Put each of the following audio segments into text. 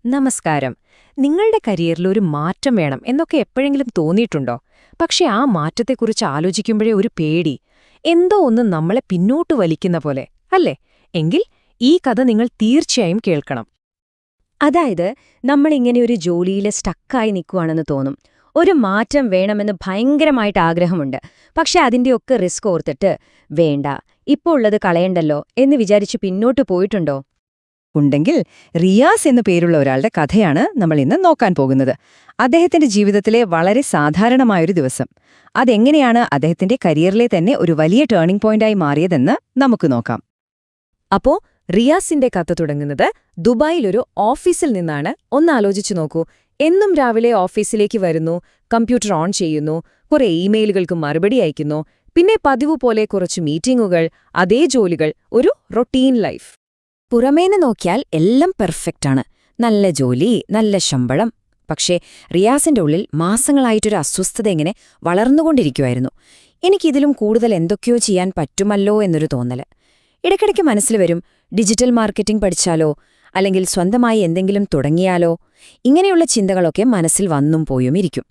നമസ്കാരം. നിങ്ങളുടെ കരിയറിൽ ഒരു മാറ്റം വേണം എന്നൊക്കെ എപ്പോഴെങ്കിലും തോന്നിയിട്ടുണ്ടോ? പക്ഷെ ആ മാറ്റത്തെക്കുറിച്ച് ആലോചിക്കുമ്പോഴേ ഒരു പേടി, എന്തോ ഒന്ന് നമ്മളെ പിന്നോട്ട് വലിക്കുന്ന പോലെ, അല്ലേ? എങ്കിൽ ഈ കഥ നിങ്ങൾ തീർച്ചയായും കേൾക്കണം. അതായത് നമ്മളിങ്ങനെ ഒരു ജോലിയിൽ സ്റ്റക്കായി നിൽക്കുകയാണെന്ന് തോന്നും. ഒരു മാറ്റം വേണമെന്ന് ഭയങ്കരമായിട്ട് ആഗ്രഹമുണ്ട്. പക്ഷെ അതിൻ്റെയൊക്കെ റിസ്ക് ഓർത്തിട്ട് വേണ്ട, ഇപ്പോൾ ഉള്ളത് കളയണ്ടല്ലോ എന്ന് വിചാരിച്ച് പിന്നോട്ട് പോയിട്ടുണ്ടോ? ഉണ്ടെങ്കിൽ റിയാസ് എന്നു പേരുള്ള ഒരാളുടെ കഥയാണ് നമ്മൾ ഇന്ന് നോക്കാൻ പോകുന്നത്. അദ്ദേഹത്തിന്റെ ജീവിതത്തിലെ വളരെ സാധാരണമായൊരു ദിവസം. അതെങ്ങനെയാണ് അദ്ദേഹത്തിന്റെ കരിയറിലെ തന്നെ ഒരു വലിയ ടേണിംഗ് പോയിന്റായി മാറിയതെന്ന് നമുക്ക് നോക്കാം. അപ്പോ റിയാസിന്റെ കഥ തുടങ്ങുന്നത് ദുബായിലൊരു ഓഫീസിൽ നിന്നാണ്. ഒന്നാലോചിച്ചു നോക്കൂ. എന്നും രാവിലെ ഓഫീസിലേക്ക് വരുന്നു, കമ്പ്യൂട്ടർ ഓൺ ചെയ്യുന്നു, കുറെ ഇമെയിലുകൾക്ക് മറുപടി അയക്കുന്നു, പിന്നെ പതിവ് പോലെ കുറച്ച് മീറ്റിംഗുകൾ, അതേ ജോലികൾ, ഒരു റൊട്ടീൻ ലൈഫ്. പുറമേന്ന് നോക്കിയാൽ എല്ലാം പെർഫെക്റ്റാണ്. നല്ല ജോലി, നല്ല ശമ്പളം. പക്ഷേ റിയാസിന്റെ ഉള്ളിൽ മാസങ്ങളായിട്ടൊരു അസ്വസ്ഥത ഇങ്ങനെ വളർന്നുകൊണ്ടിരിക്കുമായിരുന്നു. എനിക്കിതിലും കൂടുതൽ എന്തൊക്കെയോ ചെയ്യാൻ പറ്റുമല്ലോ എന്നൊരു തോന്നല്. ഇടയ്ക്കിടയ്ക്ക് മനസ്സിൽ വരും, ഡിജിറ്റൽ മാർക്കറ്റിംഗ് പഠിച്ചാലോ, അല്ലെങ്കിൽ സ്വന്തമായി എന്തെങ്കിലും തുടങ്ങിയാലോ. ഇങ്ങനെയുള്ള ചിന്തകളൊക്കെ മനസ്സിൽ വന്നും പോയും ഇരിക്കും.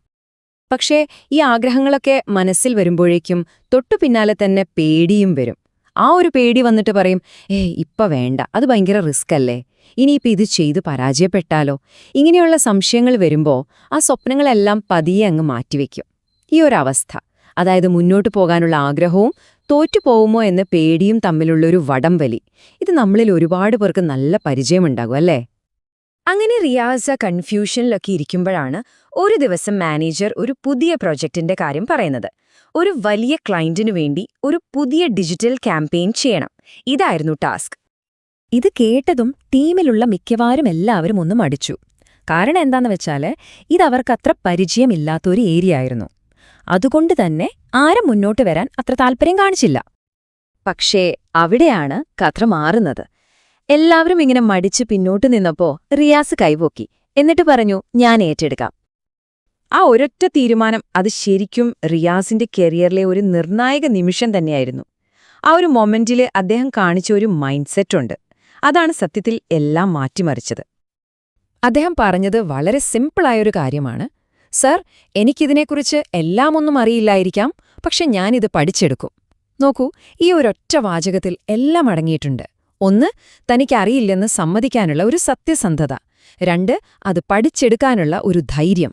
പക്ഷേ ഈ ആഗ്രഹങ്ങളൊക്കെ മനസ്സിൽ വരുമ്പോഴേക്കും തൊട്ടു പിന്നാലെ തന്നെ പേടിയും വരും. ആ ഒരു പേടി വന്നിട്ട് പറയും, ഇപ്പ വേണ്ട, അത് ഭയങ്കര റിസ്ക് അല്ലേ, ഇനിയിപ്പോൾ ഇത് ചെയ്ത് പരാജയപ്പെട്ടാലോ. ഇങ്ങനെയുള്ള സംശയങ്ങൾ വരുമ്പോൾ ആ സ്വപ്നങ്ങളെല്ലാം പതിയെ അങ്ങ് മാറ്റിവെക്കും. ഈ ഒരവസ്ഥ, അതായത് മുന്നോട്ടു പോകാനുള്ള ആഗ്രഹവും തോറ്റുപോകുമോ എന്ന പേടിയും തമ്മിലുള്ളൊരു വടംവലി, ഇത് നമ്മളിൽ ഒരുപാട് പേർക്ക് നല്ല പരിചയമുണ്ടാകും അല്ലേ? അങ്ങനെ റിയാസ് കൺഫ്യൂഷനിലൊക്കെ ഇരിക്കുമ്പോഴാണ് ഒരു ദിവസം മാനേജർ ഒരു പുതിയ പ്രൊജക്ടിന്റെ കാര്യം പറയുന്നത്. ഒരു വലിയ ക്ലയന്റിനു വേണ്ടി ഒരു പുതിയ ഡിജിറ്റൽ ക്യാമ്പയിൻ ചെയ്യണം. ഇതായിരുന്നു ടാസ്ക്. ഇത് കേട്ടതും ടീമിലുള്ള മിക്കവാറും എല്ലാവരും ഒന്ന് മടിച്ചു. കാരണം എന്താന്ന് വെച്ചാൽ ഇതവർക്കത്ര പരിചയമില്ലാത്തൊരു ഏരിയ ആയിരുന്നു. അതുകൊണ്ട് തന്നെ ആരും മുന്നോട്ട് വരാൻ അത്ര താല്പര്യം കാണിച്ചില്ല. പക്ഷേ അവിടെയാണ് കഥ മാറുന്നത്. എല്ലാവരും ഇങ്ങനെ മടിച്ച് പിന്നോട്ട് നിന്നപ്പോ റിയാസ് കൈപൊക്കി, എന്നിട്ട് പറഞ്ഞു, ഞാൻ ഏറ്റെടുക്കാം. ആ ഒരൊറ്റ തീരുമാനം, അത് ശരിക്കും റിയാസിന്റെ കരിയറിലെ ഒരു നിർണായക നിമിഷം തന്നെയായിരുന്നു. ആ ഒരു മൊമെന്റില് അദ്ദേഹം കാണിച്ച ഒരു മൈൻഡ് സെറ്റുണ്ട്, അതാണ് സത്യത്തിൽ എല്ലാം മാറ്റിമറിച്ചത്. അദ്ദേഹം പറഞ്ഞത് വളരെ സിമ്പിളായൊരു കാര്യമാണ്. സർ, എനിക്കിതിനെക്കുറിച്ച് എല്ലാമൊന്നും അറിയില്ലായിരിക്കാം, പക്ഷെ ഞാനിത് പഠിച്ചെടുക്കും. നോക്കൂ, ഈ ഒരൊറ്റ വാചകത്തിൽ എല്ലാം അടങ്ങിയിട്ടുണ്ട്. ഒന്ന്, തനിക്കറിയില്ലെന്ന് സമ്മതിക്കാനുള്ള ഒരു സത്യസന്ധത. രണ്ട്, അത് പഠിച്ചെടുക്കാനുള്ള ഒരു ധൈര്യം.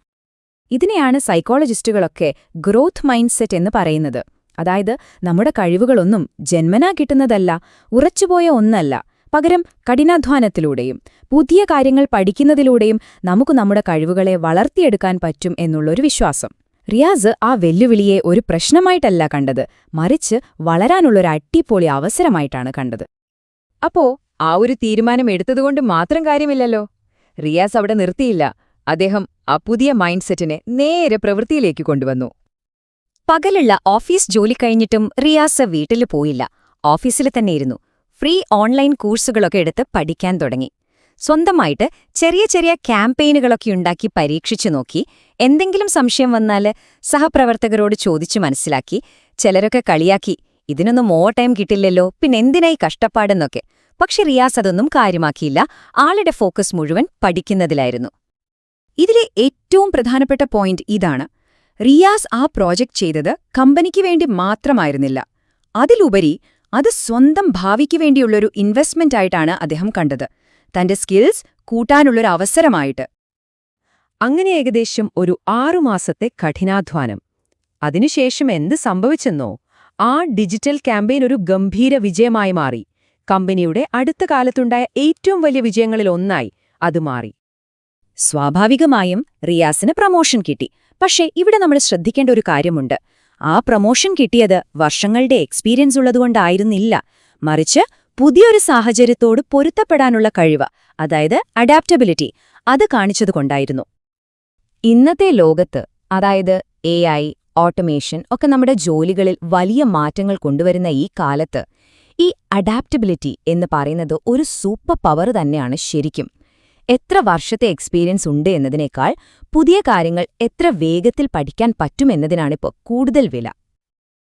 ഇതിനെയാണ് സൈക്കോളജിസ്റ്റുകളൊക്കെ ഗ്രോത്ത് മൈൻഡ് സെറ്റ് എന്ന് പറയുന്നത്. അതായത് നമ്മുടെ കഴിവുകളൊന്നും ജന്മനാ കിട്ടുന്നതല്ല, ഉറച്ചുപോയ ഒന്നല്ല. പകരം കഠിനാധ്വാനത്തിലൂടെയും പുതിയ കാര്യങ്ങൾ പഠിക്കുന്നതിലൂടെയും നമുക്ക് നമ്മുടെ കഴിവുകളെ വളർത്തിയെടുക്കാൻ പറ്റും എന്നുള്ളൊരു വിശ്വാസം. റിയാസ് ആ വെല്ലുവിളിയെ ഒരു പ്രശ്നമായിട്ടല്ല കണ്ടത്, മറിച്ച് വളരാനുള്ളൊരു അടിപൊളി അവസരമായിട്ടാണ് കണ്ടത്. അപ്പോ ആ ഒരു തീരുമാനം എടുത്തതുകൊണ്ട് മാത്രം കാര്യമില്ലല്ലോ. റിയാസ് അവിടെ നിർത്തിയില്ല. അദ്ദേഹം ആ പുതിയ മൈൻഡ് സെറ്റിനെ നേരെ പ്രവൃത്തിയിലേക്ക് കൊണ്ടുവന്നു. പകലുള്ള ഓഫീസ് ജോലി കഴിഞ്ഞിട്ടും റിയാസ് വീട്ടിൽ പോയില്ല. ഓഫീസിൽ തന്നെയിരുന്നു. ഫ്രീ ഓൺലൈൻ കോഴ്സുകളൊക്കെ എടുത്ത് പഠിക്കാൻ തുടങ്ങി. സ്വന്തമായിട്ട് ചെറിയ ചെറിയ ക്യാമ്പയിനുകളൊക്കെ ഉണ്ടാക്കി പരീക്ഷിച്ചു നോക്കി. എന്തെങ്കിലും സംശയം വന്നാൽ സഹപ്രവർത്തകരോട് ചോദിച്ചു മനസ്സിലാക്കി. ചിലരൊക്കെ കളിയാക്കി, ഇതിനൊന്നും ഓവർ ടൈം കിട്ടില്ലല്ലോ, പിന്നെന്തിനായി കഷ്ടപ്പാടെന്നൊക്കെ. പക്ഷെ റിയാസ് അതൊന്നും കാര്യമാക്കിയില്ല. ആളുടെ ഫോക്കസ് മുഴുവൻ പഠിക്കുന്നതിലായിരുന്നു. ഇതിലെ ഏറ്റവും പ്രധാനപ്പെട്ട പോയിന്റ് ഇതാണ്. റിയാസ് ആ പ്രോജക്റ്റ് ചെയ്തത് കമ്പനിക്ക് വേണ്ടി മാത്രമായിരുന്നില്ല. അതിലുപരി അത് സ്വന്തം ഭാവിക്ക് വേണ്ടിയുള്ളൊരു ഇൻവെസ്റ്റ്മെന്റ് ആയിട്ടാണ് അദ്ദേഹം കണ്ടത്, തന്റെ സ്കിൽസ് കൂട്ടാനുള്ളൊരു അവസരമായിട്ട്. അങ്ങനെ ഏകദേശം ഒരു 6 മാസത്തെ കഠിനാധ്വാനം. അതിനുശേഷം എന്ത് സംഭവിച്ചെന്നോ? ആ ഡിജിറ്റൽ ക്യാമ്പയിൻ ഒരു ഗംഭീര വിജയമായി മാറി. കമ്പനിയുടെ അടുത്ത കാലത്തുണ്ടായ ഏറ്റവും വലിയ വിജയങ്ങളിലൊന്നായി അത് മാറി. സ്വാഭാവികമായും റിയാസിന് പ്രമോഷൻ കിട്ടി. പക്ഷേ ഇവിടെ നമ്മൾ ശ്രദ്ധിക്കേണ്ട ഒരു കാര്യമുണ്ട്. ആ പ്രമോഷൻ കിട്ടിയത് വർഷങ്ങളുടെ എക്സ്പീരിയൻസ് ഉള്ളതുകൊണ്ടായിരുന്നില്ല, മറിച്ച് പുതിയൊരു സാഹചര്യത്തോട് പൊരുത്തപ്പെടാനുള്ള കഴിവ്, അതായത് അഡാപ്റ്റബിലിറ്റി, അത് കാണിച്ചതുകൊണ്ടായിരുന്നു. ഇന്നത്തെ ലോകത്ത്, അതായത് AI, ഓട്ടോമേഷൻ ഒക്കെ നമ്മുടെ ജോലികളിൽ വലിയ മാറ്റങ്ങൾ കൊണ്ടുവരുന്ന ഈ കാലത്ത് ഈ അഡാപ്റ്റബിലിറ്റി എന്ന് പറയുന്നത് ഒരു സൂപ്പർ പവർ തന്നെയാണ് ശരിക്കും. എത്ര വർഷത്തെ എക്സ്പീരിയൻസ് ഉണ്ട് എന്നതിനേക്കാൾ പുതിയ കാര്യങ്ങൾ എത്ര വേഗത്തിൽ പഠിക്കാൻ പറ്റുമെന്നതിനാണിപ്പോൾ കൂടുതൽ വില.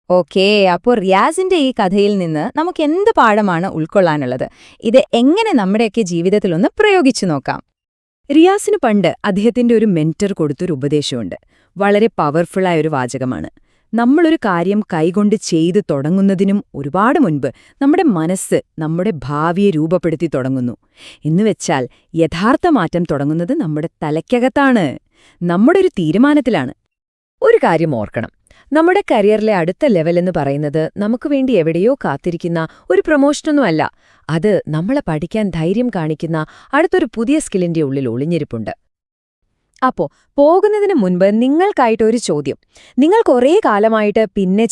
ഓക്കേ, അപ്പോൾ റിയാസിന്റെ ഈ കഥയിൽ നിന്ന് നമുക്ക് എന്ത് പാഠമാണ് ഉൾക്കൊള്ളാനുള്ളത്? ഇത് എങ്ങനെ നമ്മുടെയൊക്കെ ജീവിതത്തിലൊന്ന് പ്രയോഗിച്ചു നോക്കാം? റിയാസിന് പണ്ട് അദ്ദേഹത്തിന്റെ ഒരു മെന്റർ കൊടുത്തൊരു ഉപദേശമുണ്ട്. വളരെ പവർഫുള്ളായ ഒരു വാചകമാണ്. നമ്മളൊരു കാര്യം കൈകൊണ്ട് ചെയ്തു തുടങ്ങുന്നതിനും ഒരുപാട് മുൻപ് നമ്മുടെ മനസ്സ് നമ്മുടെ ഭാവിയെ രൂപപ്പെടുത്തി തുടങ്ങുന്നു. എന്നുവെച്ചാൽ യഥാർത്ഥ മാറ്റം തുടങ്ങുന്നത് നമ്മുടെ തലയ്ക്കകത്താണ്, നമ്മുടെ ഒരു തീരുമാനത്തിലാണ്. ഒരു കാര്യം ഓർക്കണം, നമ്മുടെ കരിയറിലെ അടുത്ത ലെവൽ എന്ന് പറയുന്നത് നമുക്ക് വേണ്ടി എവിടെയോ കാത്തിരിക്കുന്ന ഒരു പ്രൊമോഷനൊന്നുമല്ല. അത് നമ്മളെ പഠിക്കാൻ ധൈര്യം കാണിക്കുന്ന അടുത്തൊരു പുതിയ സ്കില്ലിന്റെ ഉള്ളിൽ ഒളിഞ്ഞിരിപ്പുണ്ട്. അപ്പോ പോകുന്നതിന് മുൻപ് നിങ്ങൾക്കായിട്ടൊരു ചോദ്യം. നിങ്ങൾ കുറേ കാലമായിട്ട് പിന്നെ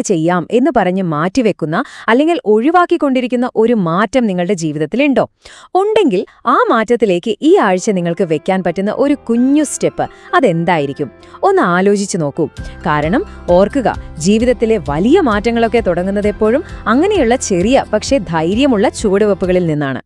ചെയ്യാം എന്ന് പറഞ്ഞ് മാറ്റിവെക്കുന്ന അല്ലെങ്കിൽ ഒഴിവാക്കിക്കൊണ്ടിരിക്കുന്ന ഒരു മാറ്റം നിങ്ങളുടെ ജീവിതത്തിലുണ്ടോ? ഉണ്ടെങ്കിൽ ആ മാറ്റത്തിലേക്ക് ഈ ആഴ്ച നിങ്ങൾക്ക് വെക്കാൻ പറ്റുന്ന ഒരു കുഞ്ഞു സ്റ്റെപ്പ് അതെന്തായിരിക്കും? ഒന്ന് ആലോചിച്ചു നോക്കൂ. കാരണം ഓർക്കുക, ജീവിതത്തിലെ വലിയ മാറ്റങ്ങളൊക്കെ തുടങ്ങുന്നത് എപ്പോഴും അങ്ങനെയുള്ള ചെറിയ പക്ഷേ ധൈര്യമുള്ള ചുവടുവെപ്പുകളിൽ നിന്നാണ്.